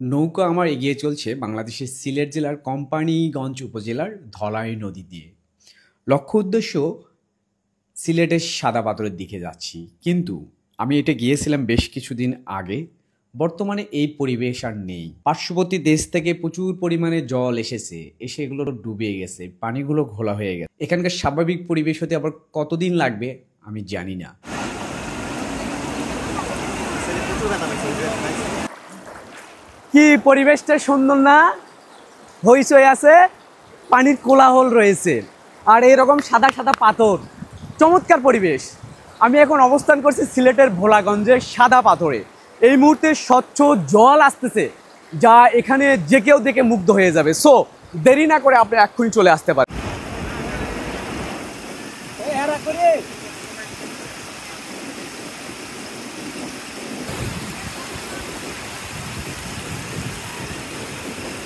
নৌকা আমার এগিয়ে চলছে বাংলাদেশের সিলেট জেলার কোম্পানীগঞ্জ উপজেলার ধলাই নদী দিয়ে। লক্ষ্য উদ্দেশ্য সিলেটের সাদা পাথরের দিকে যাচ্ছি, কিন্তু আমি এটা গিয়েছিলাম বেশ কিছুদিন আগে। বর্তমানে এই পরিবেশ আর নেই। পার্শ্ববর্তী দেশ থেকে প্রচুর পরিমাণে জল এসেছে, এসে এগুলো ডুবে গেছে, পানিগুলো ঘোলা হয়ে গেছে। এখানকার স্বাভাবিক পরিবেশ হতে আবার কতদিন লাগবে আমি জানি না। কি পরিবেশটা সুন্দর না? হইচই আছে, পানির কোলাহল রয়েছে, আর এরকম সাদা সাদা পাথর, চমৎকার পরিবেশ। আমি এখন অবস্থান করছি সিলেটের ভোলাগঞ্জের সাদা পাথরে। এই মুহূর্তে স্বচ্ছ জল আসতেছে, যা এখানে যে কেউ দেখে মুগ্ধ হয়ে যাবে। সো দেরি না করে আপনি এক্ষুনি চলে আসতে পারেন।